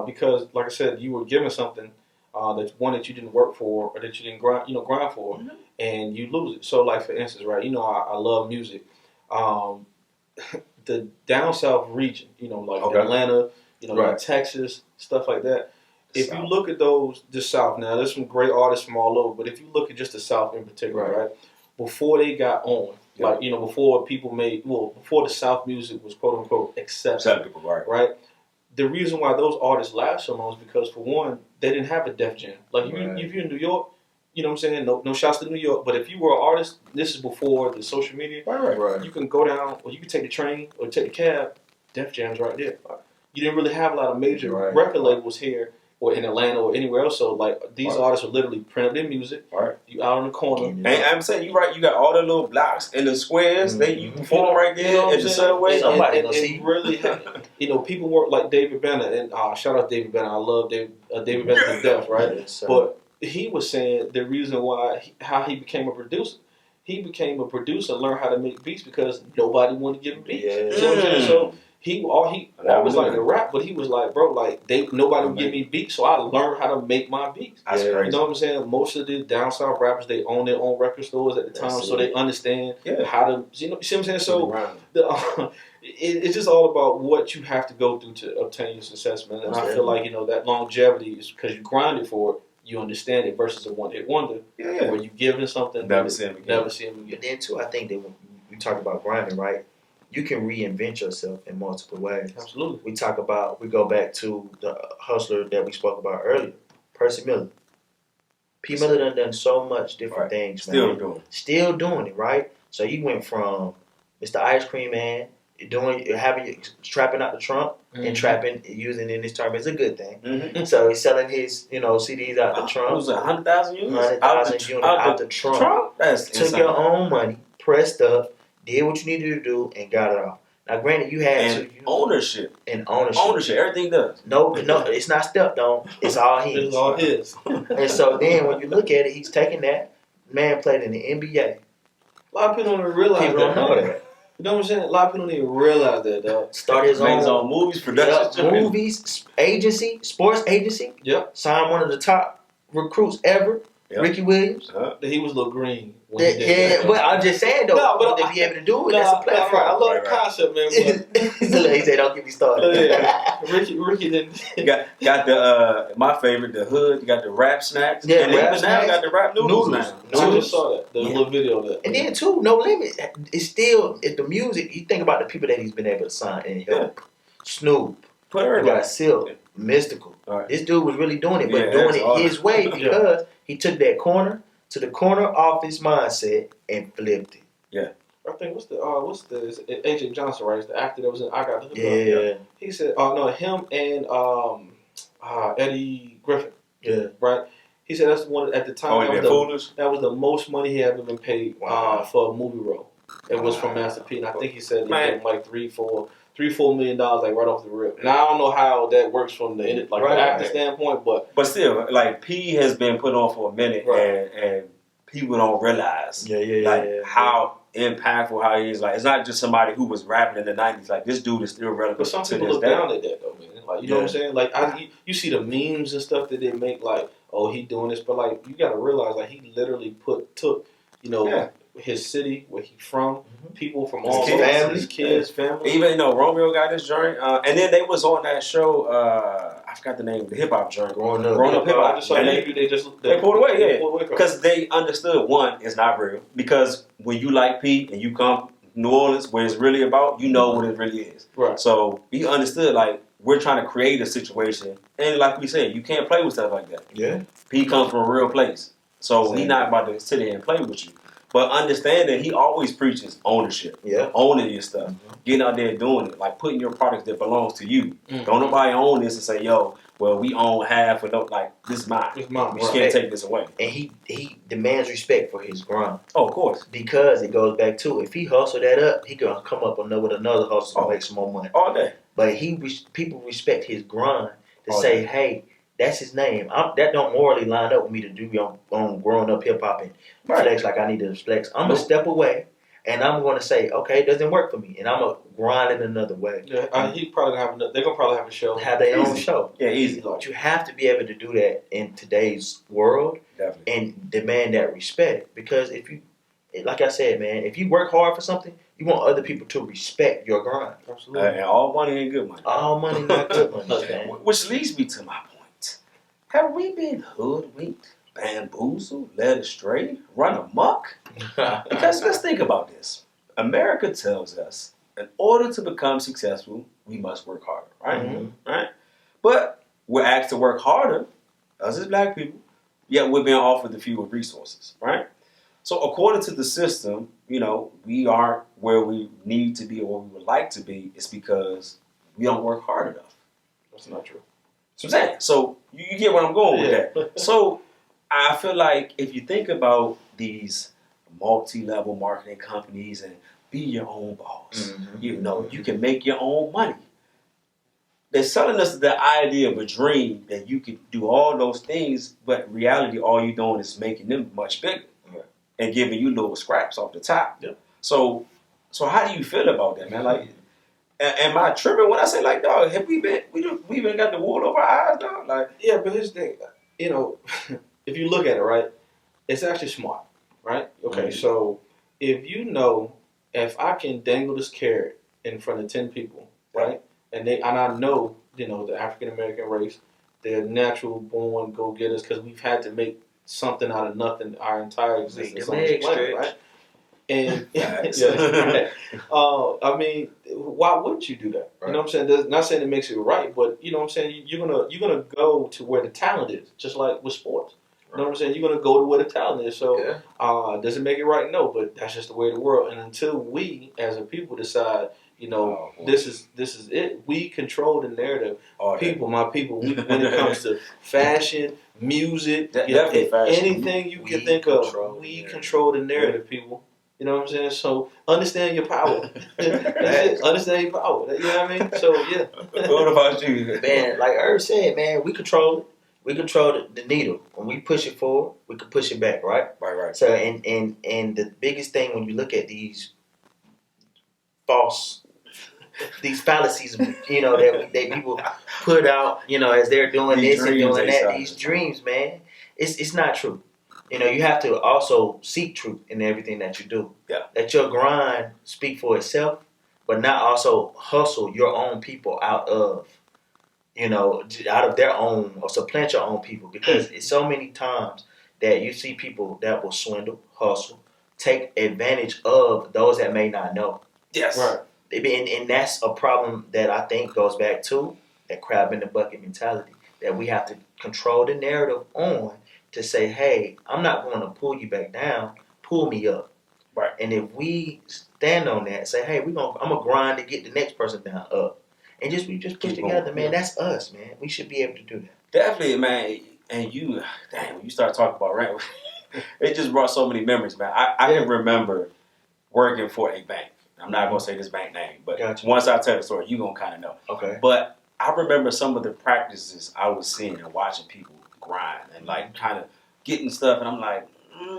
Because, like I said, you were given something that you didn't work for or that you didn't grind for, mm-hmm. and you lose it. So, like, for instance, right, I love music. The down south region, like Atlanta, like Texas, stuff like that. If you look at the South, now there's some great artists from all over, but if you look at just the South in particular, right, before they got on, like, before before the South music was quote unquote acceptable, right? The reason why those artists last so long is because, for one, they didn't have a Def Jam. Like, if you're in New York, you know what I'm saying? No shouts to New York, but if you were an artist, this is before the social media, right. You can go down, or you can take the train, or take the cab, Def Jam's right there. You didn't really have a lot of major record labels here, or in Atlanta, or anywhere else. So, like, these artists would literally print up their music. Right. You out on the corner. And I'm saying, you're right, you got all the little blocks and the squares. Mm-hmm. You perform right there at the subway. Somebody and really, people work like David Banner, and shout out David Banner. I love David Banner to death, right? But he was saying the reason why, how he became a producer. He became a producer and learned how to make beats because nobody wanted to give him beats. Yeah. So he always liked to rap, but he was like, bro, like, nobody would give me beats, so I learned how to make my beats. That's crazy. You know what I'm saying? Most of the down south rappers, they own their own record stores at the time, so they understand how to, you see what I'm saying? So it's just all about what you have to go through to obtain your success, man. And I feel like, that longevity is because you grinded for it, you understand it, versus a one-hit wonder, where you give them something, never see them again. And then, too, I think that when we talk about grinding, right, you can reinvent yourself in multiple ways. Absolutely. We go back to the hustler that we spoke about earlier, Percy Miller. P. Miller done so much different things, man. Still doing it, right? So he went from Mr. Ice Cream Man, trapping out the trunk, and trapping, using in this term is a good thing. Mm-hmm. So he's selling his, CDs out the trunk. It was 100,000 units? 100,000 units out the trunk. That's took insane. Your own money, pressed up, did what you needed to do, and got it off. Now, granted, you had ownership. Ownership. Everything does. No, it's not stepped on. It's all his. It's all his. And so then, when you look at it, he's taking that. Man played in the NBA. A lot of people don't realize people don't know that. You know what I'm saying? A lot of people don't even realize that, dog. Started his own movies, production, movies, agency, sports agency. Yep. Signed one of the top recruits ever, Ricky Williams. He was a little green. But I'm just saying, though, but to be able to do it, that's a platform. I love the concept, man. He said, don't get me started. Ricky didn't. got the, my favorite, the hood. You got the rap snacks. Yeah, and even now got the rap noodles now. I just saw that. The little video of that. And then, too, No Limit. It's still, the music, you think about the people that he's been able to sign and help. Snoop. You got Silk. Mystical. Right. This dude was really doing it, but doing it his way because he took that corner to the corner office mindset and flipped it. Yeah. I think what's the Agent Johnson, right? It's the actor that was in I Got the Hook. Yeah. He said, him and Eddie Griffin. Yeah. Right? He said that's the one at the time that was the most money he ever been paid for a movie role. It was from Master P, and I think he said he gave him like $3-4 million like right off the rip. And I don't know how that works from the acting standpoint, but still, like, P has been put on for a minute, and people don't realize how impactful how he is. Like, it's not just somebody who was rapping in the 90s. Like, this dude is still relevant. But some people look down at that though, man. Like, you know what I'm saying? Like, you see the memes and stuff that they make, like, oh, he doing this, but like, you got to realize, like, he literally took, you know, his city, where he from, people from all over, his kids, family. Even Romeo got his joint, and then they was on that show. I forgot the name, the hip hop joint, Growing Up Hip Hop. And they pulled away, because they understood one, it's not real. Because when you like Pete and you come to New Orleans, where it's really about, you know what it really is. Right. So he understood, like, we're trying to create a situation, and like we said, you can't play with stuff like that. Yeah. Pete comes from a real place, so he's not about to sit there and play with you. But understand that he always preaches ownership, owning your stuff, getting out there and doing it, like putting your products that belongs to you. Don't nobody own this and say, yo, well, we own half, or don't, like, this is mine. It's mine. We just can't take this away. And he demands respect for his grind. Oh, of course. Because it goes back to, if he hustle that up, he gonna come up with another hustle to make some more money. All day. But people respect his grind to say, hey, that's his name. That don't morally line up with me to do on growing up hip hop and flex like I need to flex. I'm gonna step away and I'm gonna say, okay, it doesn't work for me, and I'm gonna grind it another way. Yeah, he probably they're gonna probably have a show. Have their own show. Yeah, easy. But you have to be able to do that in today's world. Definitely. And demand that respect, because if you, like I said, man, if you work hard for something, you want other people to respect your grind. Absolutely. And all money ain't good money. All money not good money, man. Which leads me to my point. Have we been hoodwinked, bamboozled, led astray, run amok? Because let's think about this. America tells us, in order to become successful, we must work harder, right? Mm-hmm. Right? But we're asked to work harder, us as black people, yet we're being offered the fewer resources, right? So according to the system, you know, we aren't where we need to be or we would like to be. It's because we don't work hard enough. That's not true. That's what I'm saying. So you get where I'm going with that. So I feel like if you think about these multi-level marketing companies and be your own boss, you know, you can make your own money. They're selling us the idea of a dream that you could do all those things, but in reality, all you're doing is making them much bigger and giving you little scraps off the top. Yeah. So how do you feel about that, man? Like, am I tripping when I say, like, dog, have we been got the wool over our eyes, dog? Like, yeah, but here's the thing, you know, if you look at it, right, it's actually smart, right? Okay, so if you know, if I can dangle this carrot in front of 10 people, right, and I know, you know, the African American race, they're natural born go getters because we've had to make something out of nothing our entire existence on this planet, right? And I mean, why wouldn't you do that? Right. You know what I'm saying? Not saying it makes it right, but you know what I'm saying. You're gonna go to where the talent is, just like with sports. You know what I'm saying? You're gonna go to where the talent is. So, does it make it right? No, but that's just the way of the world. And until we, as a people, decide, you know, this is it. We control the narrative. My people. When it comes to fashion, music, anything you can think of, we control the narrative, people. You know what I'm saying? So understand your power. Understand your power. You know what I mean? So yeah. What about you, man? Like Irv said, man, we control it. We control the needle. When we push it forward, we can push it back, right? Right. So and the biggest thing when you look at these fallacies, you know, that people put out, you know, as they're doing these this and doing that, these dreams, man, it's not true. You know, you have to also seek truth in everything that you do. Yeah. Let your grind speak for itself, but not also hustle your own people out of their own or supplant your own people. Because it's so many times that you see people that will swindle, hustle, take advantage of those that may not know. Yes. Right. And that's a problem that I think goes back to that crab in the bucket mentality that we have to control the narrative on. To say, hey, I'm not going to pull you back down, pull me up. Right. And if we stand on that, say, hey, I'm gonna grind to get the next person down up. And we just push together, man. That's us, man. We should be able to do that. Definitely, man. And when you start talking about rent, it just brought so many memories, man. I can remember working for a bank. I'm not gonna say this bank name, but once I tell the story, you're gonna kinda know. Okay. But I remember some of the practices I was seeing and watching people grind and like kind of getting stuff, and I'm like,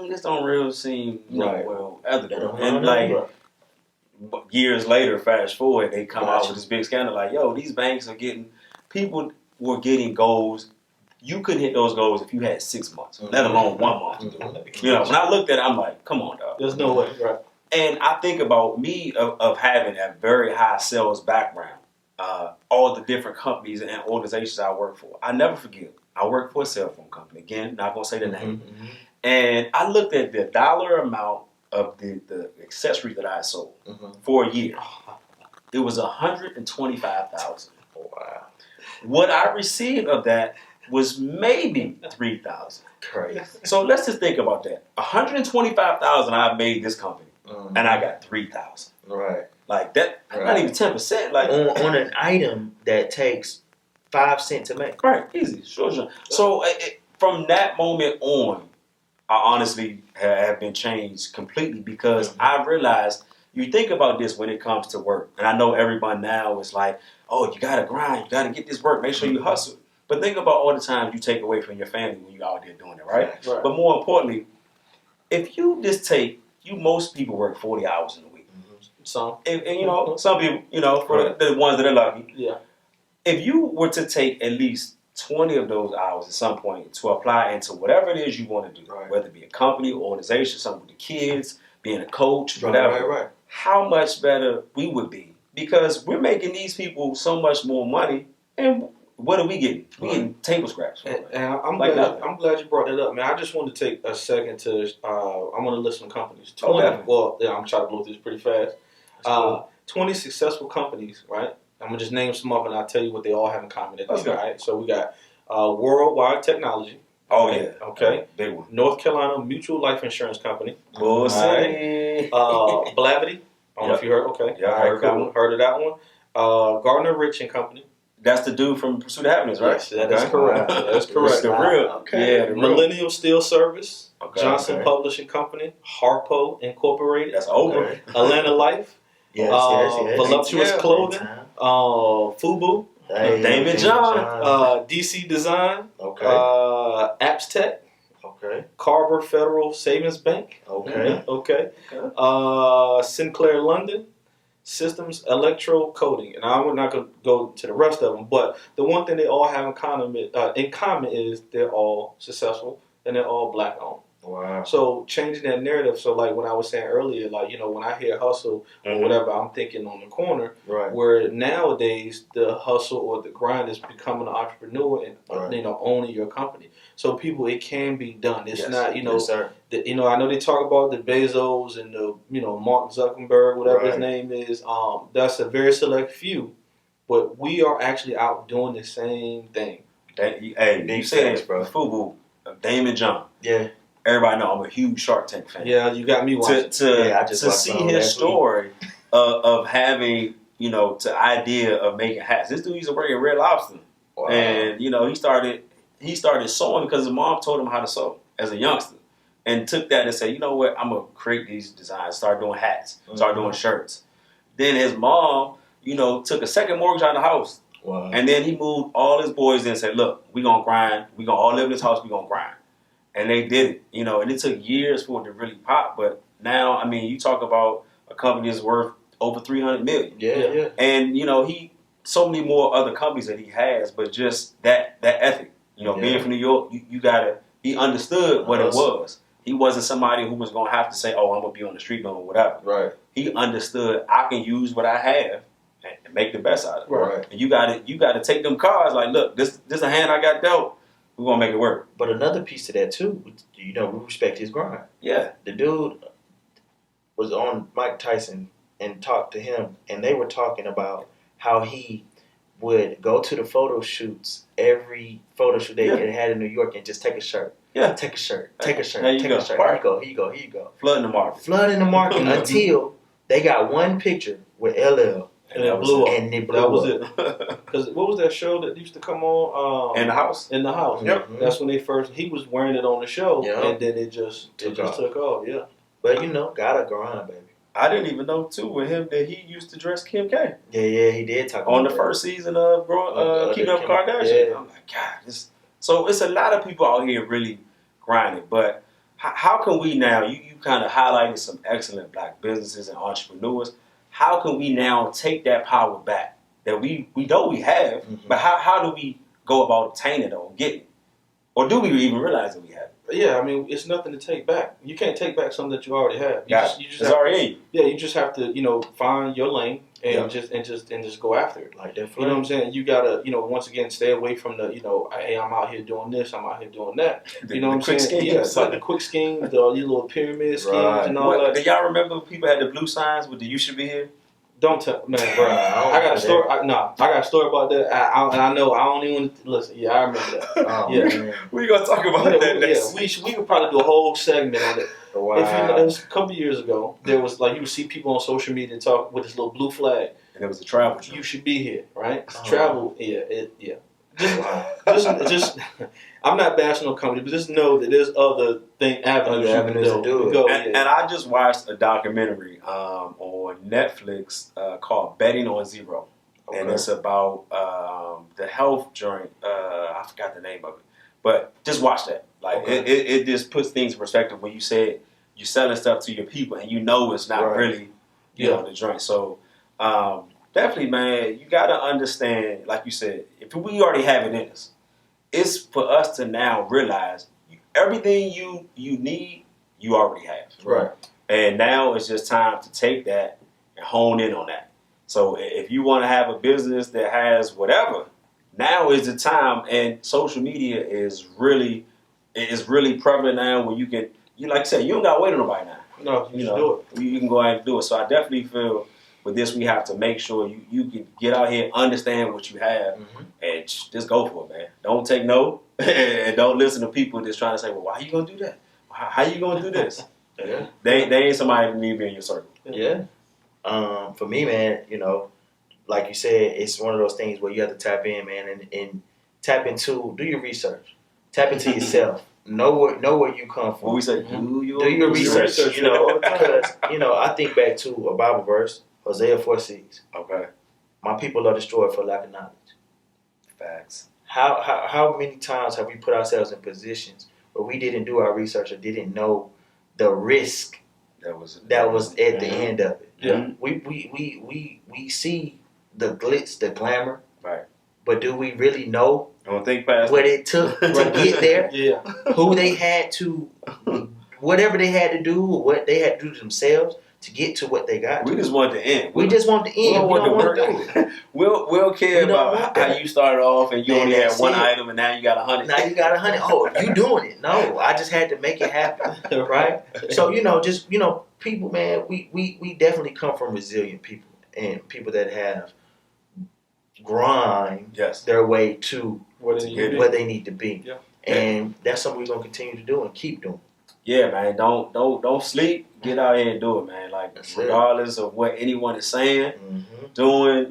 this don't really seem well ethical. And years later, fast forward, they come out with this big scandal like, yo, these banks are people were getting goals. You couldn't hit those goals if you had 6 months, let alone 1 month. When I looked at it, I'm like, come on, dog. There's no way, right? And I think about me of having a very high sales background, all the different companies and organizations I work for. I never forget, I work for a cell phone company. Again, not going to say the name. And I looked at the dollar amount of the accessories that I sold for a year. It was $125,000. Wow. What I received of that was maybe $3,000. Crazy. So let's just think about that. $125,000 I made this company, and I got $3,000. Right. Like that, not even 10%. Like on an item that takes 5 cents to make. Right, easy, sure. So from that moment on, I honestly have been changed completely because I realized you think about this when it comes to work, and I know everyone now is like, oh, you gotta grind, you gotta get this work, make sure you hustle. But think about all the times you take away from your family when you're out there doing it, right? But more importantly, if you just most people work 40 hours in a week. Some. And some people, for the ones that are lucky. Yeah. If you were to take at least 20 of those hours at some point to apply into whatever it is you want to do, whether it be a company, organization, something with the kids, being a coach, whatever, how much better we would be. Because we're making these people so much more money, and what are we getting? We're getting table scraps. And I'm glad you brought that up, man. I just want to take a second to, I'm going to list some companies. 20, I'm trying to blow through this pretty fast. 20 successful companies, right? I'm going to just name some up and I'll tell you what they all have in common. Right? So we got Worldwide Technology. Oh, yeah. Okay. Big one. North Carolina Mutual Life Insurance Company. Bull City. Blavity. I don't know if you heard. Okay. Yeah, I heard of that one. Gardner Rich and Company. That's the dude from Pursuit of Happiness, right? Yes, that's correct. That's correct. The real. Okay. Yeah, the Millennium Steel Service. Okay. Johnson Publishing Company. Harpo Incorporated. That's over. Atlanta Life. Yes. Voluptuous Clothing. Fubu. David John. DC Design. Okay. Apps Tech. Okay. Carver Federal Savings Bank. Okay. Sinclair London. Systems Electro Coding. And I'm not going to go to the rest of them, but the one thing they all have in common is they're all successful and they're all black owned. Wow. So changing that narrative. So like when I was saying earlier, like, when I hear hustle or whatever, I'm thinking on the corner. Right. Where nowadays the hustle or the grind is becoming an entrepreneur and owning your company. So people, it can be done. It's not, Yes, sir. I know they talk about the Bezos and the Mark Zuckerberg, whatever his name is. That's a very select few, but we are actually out doing the same thing. You said it, bro. Fubu, Damon John. Yeah. Everybody know I'm a huge Shark Tank fan. Yeah, you got me watching. To see his story of having, the idea of making hats. This dude used to work at Red Lobster. Wow. And, he started sewing because his mom told him how to sew as a youngster. And took that and said, you know what, I'm going to create these designs, start doing hats, start doing shirts. Then his mom, took a second mortgage on the house. Wow. And then he moved all his boys in and said, look, we're going to grind. We're going to all live in this house. We're going to grind. And they did it, and it took years for it to really pop. But now, you talk about a company that's worth over $300 million. Yeah. And, so many more other companies that he has, but just that ethic. Being from New York, he understood what it was. He wasn't somebody who was going to have to say, oh, I'm going to be on the street or whatever. Right. He understood I can use what I have and make the best out of it. Right. And you got to take them cards like, look, this a hand I got dealt. We're going to make it work. But another piece to that, too, we respect his grind. Yeah. The dude was on Mike Tyson and talked to him, and they were talking about how he would go to the photo shoots, every photo shoot they had in New York, and just take a shirt. Yeah. Take a shirt. Take a shirt. There you take go. a shirt. Here you go. Flooding the market. Until they got one picture with LL. And it blew up. And it blew that was up. it. Because what was that show that used to come on? In the House. In the House. Yep. That's when he was wearing it on the show, and then it just took off. Yeah. But gotta grind, baby. I didn't even know too with him that he used to dress Kim K. Yeah, he did talk on the first season of Keeping Up with Kardashian. Yeah. I'm like, God, so it's a lot of people out here really grinding, but how can we now? You kind of highlighted some excellent black businesses and entrepreneurs. How can we now take that power back that we know we have, but how do we go about obtaining it or getting it? Or do we even realize that we have it? Yeah, I mean, it's nothing to take back. You can't take back something that you already have. It's already in you. Yeah, you just have to, find your lane and just go after it. Like that. You know what I'm saying? You gotta, once again, stay away from the, hey, I'm out here doing this, I'm out here doing that. You know what I'm saying? Yeah, it's like the quick schemes, your little pyramid schemes and all that. Do y'all remember people had the blue signs with the "You should be here"? Don't tell, man, bro. I got a story. I got a story about that. I know. I don't even listen. Yeah, I remember that. Yeah, we gonna talk about that next. We could probably do a whole segment on it. Wow. If it was a couple of years ago, there was you would see people on social media talk with this little blue flag. And it was a travel. You should be here, right? Travel, yeah. Just I'm not bashing no company, but just know that there's other avenues to do it. And I just watched a documentary on Netflix called Betting on Zero. Okay. And it's about the health joint. I forgot the name of it. But just watch that. It just puts things in perspective when you said you're selling stuff to your people and it's not really the joint. So definitely, man, you got to understand, like you said, if we already have it in us, it's for us to now realize everything you need, you already have. Right. And now it's just time to take that and hone in on that. So if you want to have a business that has whatever, now is the time. And social media is really prevalent now where you can, like I said, you don't got to wait on nobody now. No, you can do it. You can go ahead and do it. So I definitely feel with this, we have to make sure you can get out here, understand what you have, and just go for it, man. Don't take no, and don't listen to people that's trying to say, well, why are you going to do that? How you going to do this? Yeah. They ain't somebody that need to be in your circle. Yeah. For me, man, like you said, it's one of those things where you have to tap in, man, and tap into, do your research. Tap into yourself. Know where you come from. When we say do your research, because, I think back to a Bible verse, Hosea 4:6. Okay. My people are destroyed for lack of knowledge. Facts. How many times have we put ourselves in positions where we didn't do our research or didn't know the risk that was at the end of it? Yeah. We see the glitz, the glamour. Right. But do we really know don't think past what it took to get there? Yeah. Who they had to, whatever they had to do, or what they had to do to themselves to get to what they got. We just want the end. We just want the end. We don't want to do it. We'll care about how you started off and you only had one item and now you got 100. Now you got 100. Oh, you doing it? No, I just had to make it happen, right? So people, man, we definitely come from resilient people and people that have grind their way to where they need to be. Yeah. And that's something we're gonna continue to do and keep doing. Yeah, man. Don't sleep. Get out here and do it, man. Regardless of what anyone is saying, doing,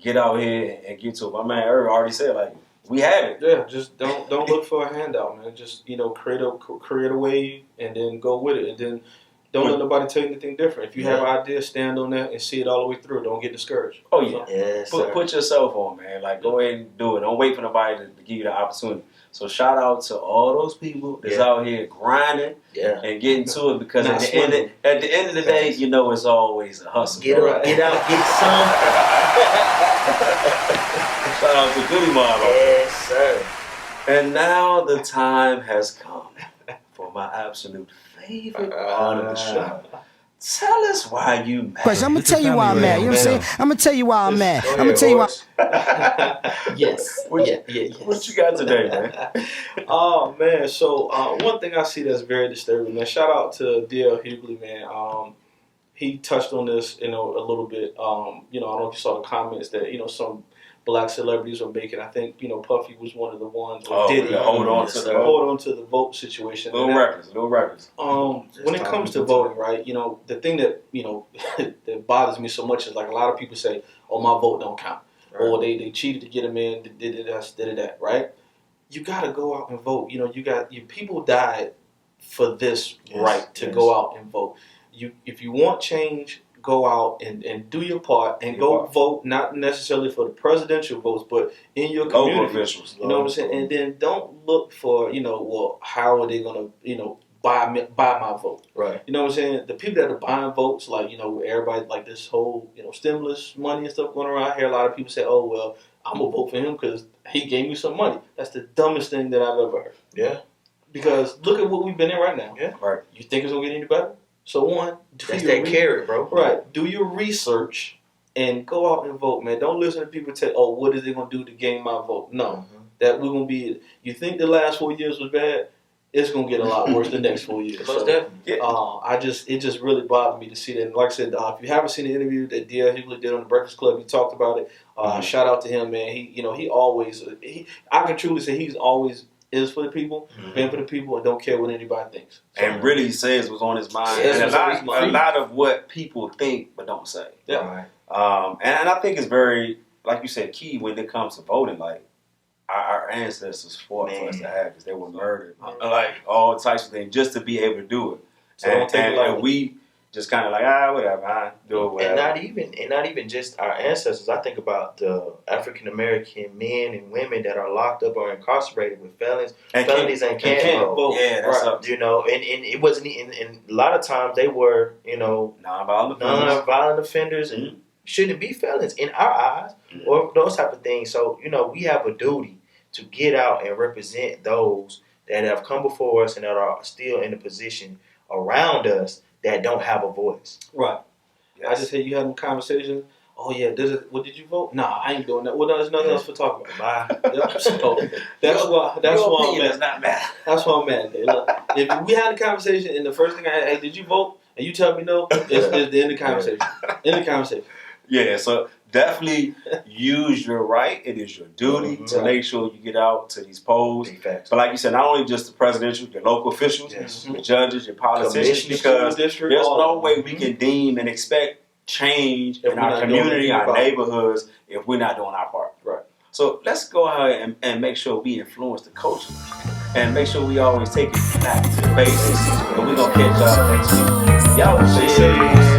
get out here and get to it. My man Irv already said, we have it. Yeah, just don't look for a handout, man. Just create a wave and then go with it, and then don't let nobody tell you anything different. If you have ideas, stand on that and see it all the way through. Don't get discouraged. Oh yeah, yes. Put yourself on, man. Go ahead and do it. Don't wait for nobody to give you the opportunity. So shout out to all those people that's out here grinding and getting to it, because at the end of the day, it's always a hustle. Get out, get some. Shout out to Goody Mob. Yes, sir. And now the time has come for my absolute favorite part of the show. Tell us why you mad. Question, I'm going to tell you why I'm mad. You know what I'm saying? I'm going to tell you why I'm mad. I'm going to tell you why. Yes. What you got today, man? Oh, man. So, one thing I see that's very disturbing, man. Shout out to D.L. Hughley, man. He touched on this, a little bit. I don't know if you saw the comments that, some black celebrities were making. I think, Puffy was one of the ones. Hold on to the vote situation. Little records. When it comes to voting, right? The thing that that bothers me so much is a lot of people say, "Oh, my vote don't count," or they cheated to get them in, did that, right? You got to go out and vote. Your people died for this right to go out and vote. If you want change, go out and do your part and go vote, not necessarily for the presidential votes, but in your community. Local officials. You know what I'm saying? And then don't look for, how are they going to, buy my vote. Right. You know what I'm saying? The people that are buying votes, like, everybody, like this whole, stimulus money and stuff going around here, a lot of people say, oh, well, I'm going to vote for him because he gave me some money. That's the dumbest thing that I've ever heard. Yeah. Because look at what we've been in right now. Yeah. Right. You think it's going to get any better? So one, that's that carrot, bro. Right. Do your research and go out and vote, man. Don't listen to people tell, oh, what is they going to do to gain my vote? No. That we're going to be, you think the last 4 years was bad? It's going to get a lot worse the next 4 years. Most definitely. It just really bothered me to see that. And like I said, if you haven't seen the interview that D.L. Hughley did on the Breakfast Club, he talked about it. Shout out to him, man. He always, I can truly say he's always is for the people, been for the people, and don't care what anybody thinks. So, and really says what's on his mind. And a lot of what people think but don't say. Yeah. Right. And I think it's very, like you said, key when it comes to voting. Like, our ancestors fought for us to have this. They were murdered. Like, all types of things just to be able to do it. So and we just kind of like, whatever, do it, whatever. And not even just our ancestors. I think about the African American men and women that are locked up or incarcerated with felonies and can't vote. Yeah, that's right. up. And it wasn't. And a lot of times they were, non-violent offenders and shouldn't be felons in our eyes or those type of things. So we have a duty to get out and represent those that have come before us and that are still in the position around us that don't have a voice. Right. Yes. I just said you had a conversation. Oh yeah, what did you vote? Nah, I ain't doing that. Well, there's nothing else to talk about. Bye. So that's why I'm mad. That's why I'm mad. Look, if we had a conversation and the first thing hey, did you vote? And you tell me no, it's the end of the conversation. End of conversation. Yeah, so definitely use your right. It is your duty to make sure you get out to these polls. But like you said, not only just the presidential, your local officials, your judges, your politicians, because there's no way we can deem and expect change in our community, our neighborhoods, if we're not doing our part. Right. So let's go ahead and make sure we influence the culture and make sure we always take it back to the basics. And we're going to catch y'all next week. Y'all stay safe.